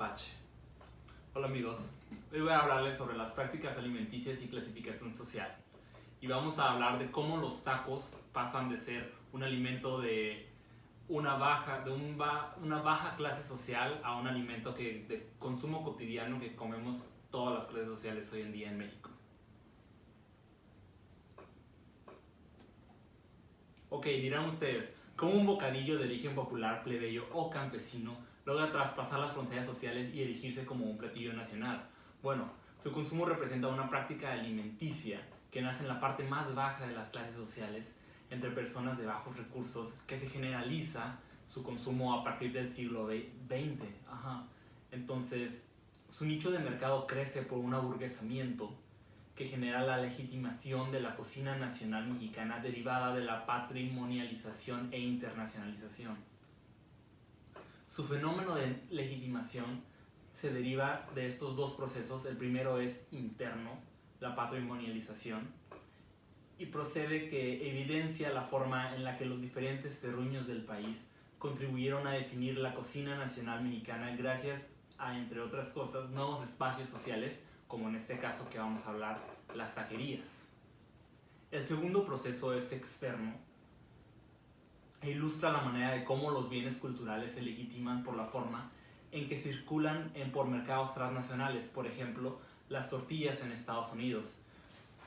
Tepache. Hola amigos, hoy voy a hablarles sobre las prácticas alimenticias y clasificación social. Y vamos a hablar de cómo los tacos pasan de ser un alimento de una baja clase social a un alimento de consumo cotidiano que comemos todas las clases sociales hoy en día en México. Ok, dirán ustedes, ¿cómo un bocadillo de origen popular, plebeyo o campesino logra traspasar las fronteras sociales y erigirse como un platillo nacional? Bueno, su consumo representa una práctica alimenticia que nace en la parte más baja de las clases sociales, entre personas de bajos recursos, que se generaliza su consumo a partir del siglo XX. Entonces, su nicho de mercado crece por un aburguesamiento que genera la legitimación de la cocina nacional mexicana derivada de la patrimonialización e internacionalización. Su fenómeno de legitimación se deriva de estos dos procesos. El primero es interno, la patrimonialización, y procede que evidencia la forma en la que los diferentes terruños del país contribuyeron a definir la cocina nacional mexicana gracias a, entre otras cosas, nuevos espacios sociales, como en este caso que vamos a hablar, las taquerías. El segundo proceso es externo e ilustra la manera de cómo los bienes culturales se legitiman por la forma en que circulan por mercados transnacionales, por ejemplo, las tortillas en Estados Unidos.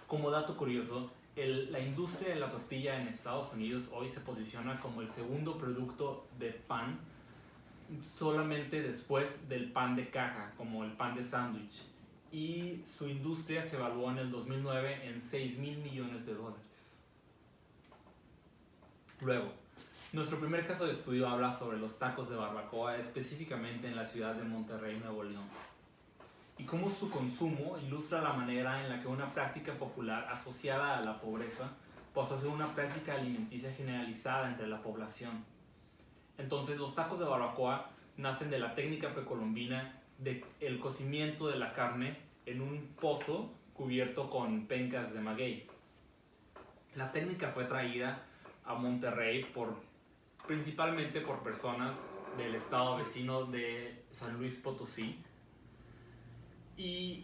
Como dato curioso, la industria de la tortilla en Estados Unidos hoy se posiciona como el segundo producto de pan, solamente después del pan de caja, como el pan de sándwich. Y su industria se evaluó en el 2009 en $6,000 millones. Luego, nuestro primer caso de estudio habla sobre los tacos de barbacoa, específicamente en la ciudad de Monterrey, Nuevo León, y cómo su consumo ilustra la manera en la que una práctica popular asociada a la pobreza pasó a ser una práctica alimenticia generalizada entre la población. Entonces, los tacos de barbacoa nacen de la técnica precolombina del cocimiento de la carne en un pozo cubierto con pencas de maguey. La técnica fue traída a Monterrey principalmente por personas del estado vecino de San Luis Potosí, y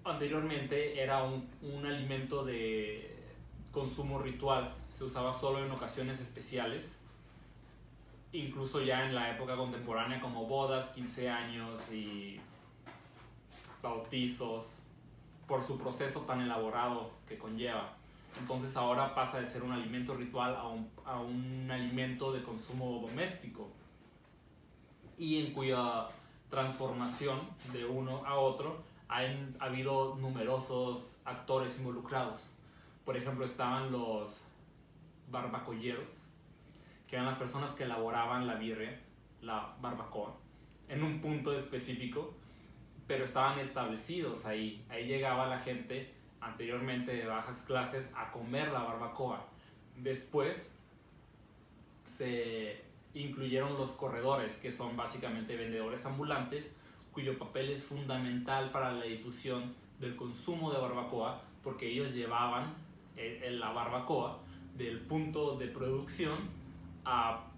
anteriormente era un alimento de consumo ritual. Se usaba solo en ocasiones especiales, incluso ya en la época contemporánea, como bodas, 15 años y bautizos, por su proceso tan elaborado que conlleva. Entonces ahora pasa de ser un alimento ritual a un alimento de consumo doméstico, y en cuya transformación de uno a otro ha habido numerosos actores involucrados. Por ejemplo, estaban los barbacolleros, que eran las personas que elaboraban la birria, la barbacoa, en un punto específico, pero estaban establecidos ahí. Ahí llegaba la gente anteriormente de bajas clases a comer la barbacoa. Después se incluyeron los corredores, que son básicamente vendedores ambulantes, cuyo papel es fundamental para la difusión del consumo de barbacoa, porque ellos llevaban la barbacoa del punto de producción a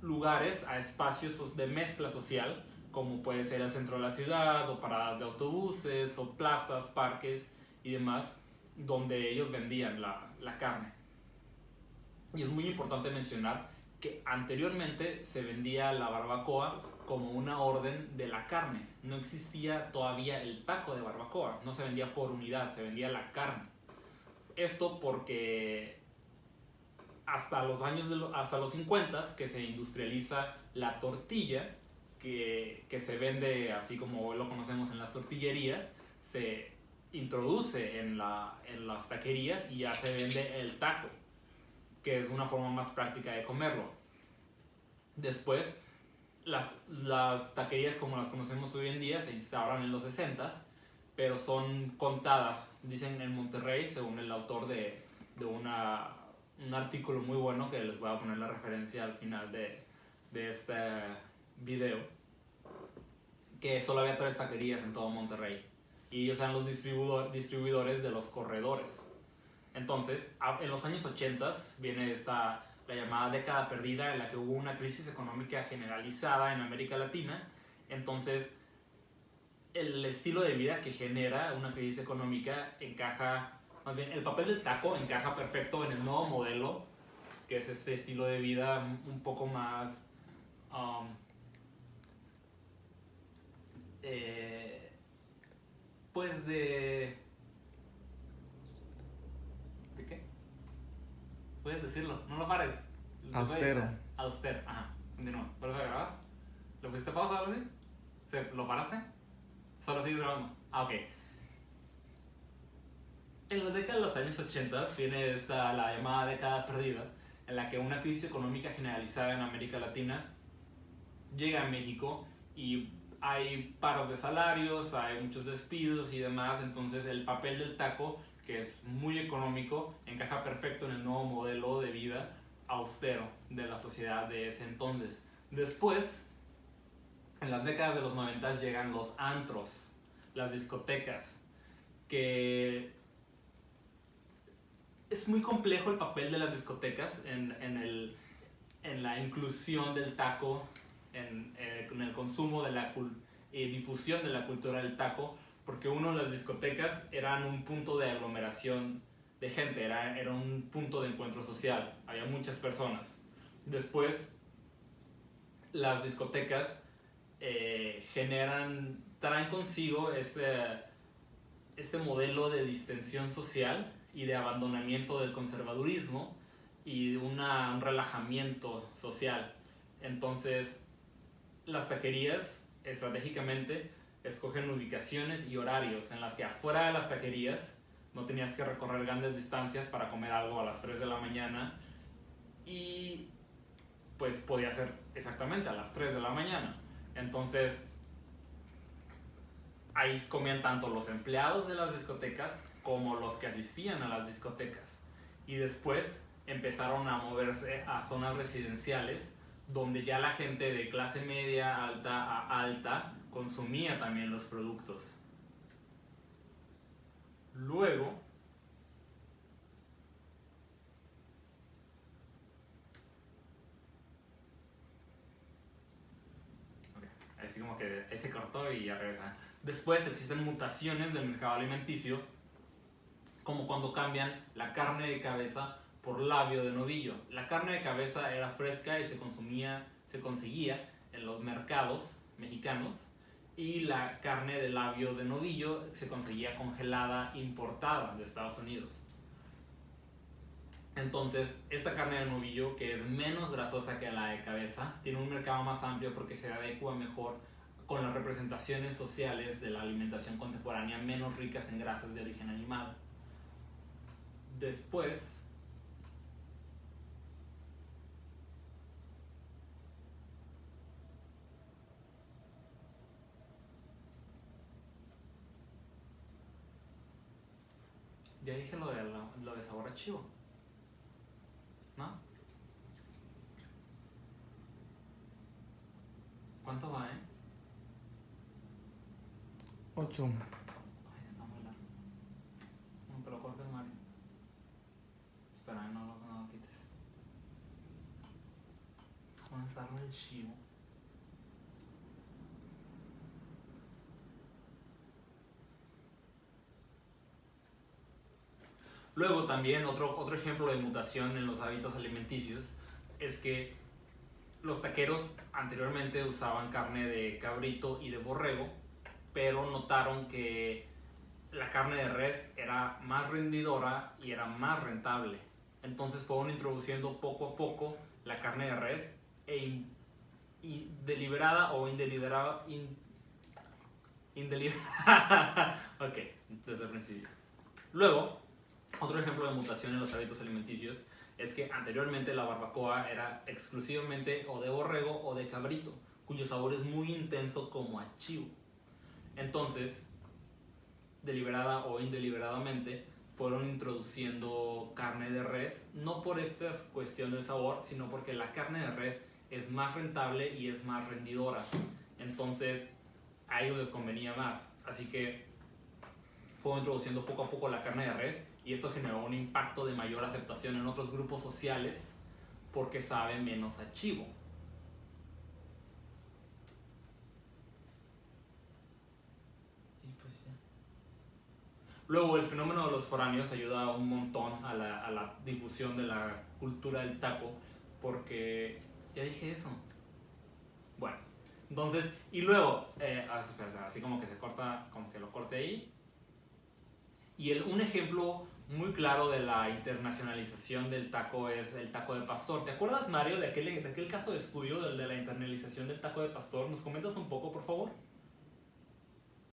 lugares, a espacios de mezcla social, como puede ser el centro de la ciudad, o paradas de autobuses, o plazas, parques y demás, donde ellos vendían la carne. Y es muy importante mencionar que anteriormente se vendía la barbacoa como una orden de la carne. No existía todavía el taco de barbacoa, no se vendía por unidad, se vendía la carne. Esto porque hasta los 50, que se industrializa la tortilla, que se vende así como lo conocemos en las tortillerías, se introduce en las taquerías y ya se vende el taco, que es una forma más práctica de comerlo. Después, las taquerías como las conocemos hoy en día se instauran en los 60, pero son contadas. Dicen en Monterrey, según el autor de un artículo muy bueno, que les voy a poner la referencia al final de este video, que solo había 3 taquerías en todo Monterrey, y ellos eran los distribuidores de los corredores. Entonces, en los años 80 viene la llamada década perdida, en la que hubo una crisis económica generalizada en América Latina. Entonces, el estilo de vida que genera una crisis económica encaja, más bien, el papel del taco encaja perfecto en el nuevo modelo, que es este estilo de vida un poco más, um, pues ¿de qué? Puedes decirlo, no lo pares. Austero. Austero, ajá. Continúa, ¿vuelves a grabar? ¿Lo pusiste pausa o algo así? ¿Lo paraste? ¿Solo sigues grabando? Ah, ok. En la década de los años 80 viene la llamada década perdida, en la que una crisis económica generalizada en América Latina llega a México y hay paros de salarios, hay muchos despidos y demás, entonces el papel del taco, que es muy económico, encaja perfecto en el nuevo modelo de vida austero de la sociedad de ese entonces. Después, en las décadas de los 90 llegan los antros, las discotecas, que es muy complejo el papel de las discotecas en la inclusión del taco, en el consumo de la difusión de la cultura del taco, porque las discotecas eran un punto de aglomeración de gente, era un punto de encuentro social, había muchas personas. Después, las discotecas traen consigo este modelo de distensión social y de abandonamiento del conservadurismo y un relajamiento social. Entonces, las taquerías estratégicamente escogen ubicaciones y horarios en las que afuera de las taquerías no tenías que recorrer grandes distancias para comer algo a las 3 de la mañana y pues podía ser exactamente a las 3 de la mañana. Entonces, ahí comían tanto los empleados de las discotecas como los que asistían a las discotecas. Y después empezaron a moverse a zonas residenciales donde ya la gente de clase media alta a alta consumía también los productos. Luego, así como que ahí se cortó y ya regresa. Después existen mutaciones del mercado alimenticio, como cuando cambian la carne de cabeza por labio de novillo. La carne de cabeza era fresca y se conseguía en los mercados mexicanos, y la carne de labio de novillo se conseguía congelada, importada de Estados Unidos. Entonces, esta carne de novillo, que es menos grasosa que la de cabeza, tiene un mercado más amplio porque se adecua mejor con las representaciones sociales de la alimentación contemporánea menos ricas en grasas de origen animal. Después, ya dije lo de sabor a chivo, ¿no? ¿Cuánto va, 8. Ay, está muy largo. No, pero corta el Mario. Espera, no lo quites. Vamos a darle el chivo. Luego también otro ejemplo de mutación en los hábitos alimenticios es que los taqueros anteriormente usaban carne de cabrito y de borrego, pero notaron que la carne de res era más rendidora y era más rentable. Entonces fueron introduciendo poco a poco la carne de res y deliberada o indeliberada. Ok, desde el principio. Luego, otro ejemplo de mutación en los hábitos alimenticios es que anteriormente la barbacoa era exclusivamente o de borrego o de cabrito, cuyo sabor es muy intenso como a chivo. Entonces, deliberada o indeliberadamente, fueron introduciendo carne de res, no por esta cuestión del sabor, sino porque la carne de res es más rentable y es más rendidora. Entonces, a ellos les convenía más. Así que fueron introduciendo poco a poco la carne de res, y esto generó un impacto de mayor aceptación en otros grupos sociales porque sabe menos a chivo. Luego, el fenómeno de los foráneos ayuda un montón a la difusión de la cultura del taco, porque ya dije eso. Bueno, entonces, y luego, así como que se corta, como que lo corte ahí. Y un ejemplo muy claro de la internacionalización del taco es el taco de pastor. ¿Te acuerdas, Mario, de aquel caso de estudio de la internacionalización del taco de pastor? ¿Nos comentas un poco, por favor?